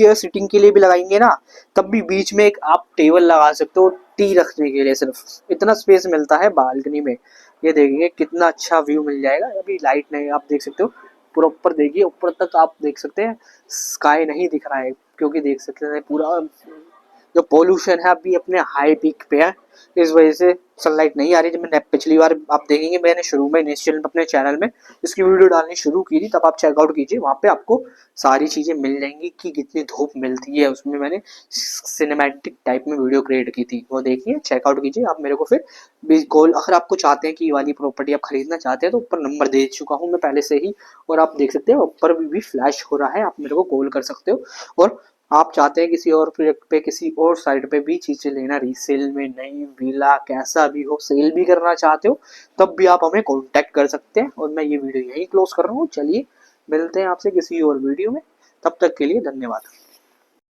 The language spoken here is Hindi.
चेयर सिटिंग के लिए भी लगाएंगे ना, तब भी बीच में एक आप टेबल लगा सकते हो टी रखने के लिए, सिर्फ इतना स्पेस मिलता है बालकनी में। ये देखिए कितना अच्छा व्यू मिल जाएगा। अभी लाइट नहीं, आप देख सकते हो पूरा ऊपर देखिए, ऊपर तक आप देख सकते हैं, स्काई नहीं दिख रहा है क्योंकि देख सकते हैं पूरा जो पोल्यूशन है अभी अपने हाई पीक पे है, इस वजह से सनलाइट नहीं आ रही। जब मैंने पिछली बार आप देखेंगे मैंने शुरू में इनिशियल अपने चैनल में इसकी वीडियो डालनी शुरू की थी, तब आप चेकआउट कीजिए, वहाँ पे आपको सारी चीज़ें मिल जाएंगी कि कितनी धूप मिलती है। उसमें मैंने सिनेमैटिक टाइप में वीडियो क्रिएट की थी, वो देखिए चेकआउट कीजिए आप मेरे को। फिर गोल अगर आपको चाहते हैं कि ये वाली प्रॉपर्टी आप खरीदना चाहते हैं तो ऊपर नंबर दे चुका हूँ मैं पहले से ही, और आप देख सकते हो ऊपर भी फ्लैश हो रहा है, आप मेरे को कॉल कर सकते हो। और आप चाहते हैं किसी और प्रोजेक्ट पे किसी और साइट पे भी चीजें लेना, रीसेल में नई विला कैसा भी हो सेल भी करना चाहते हो, तब भी आप हमें कांटेक्ट कर सकते हैं। और मैं ये वीडियो यहीं क्लोज कर रहा हूँ। चलिए मिलते हैं आपसे किसी और वीडियो में, तब तक के लिए धन्यवाद।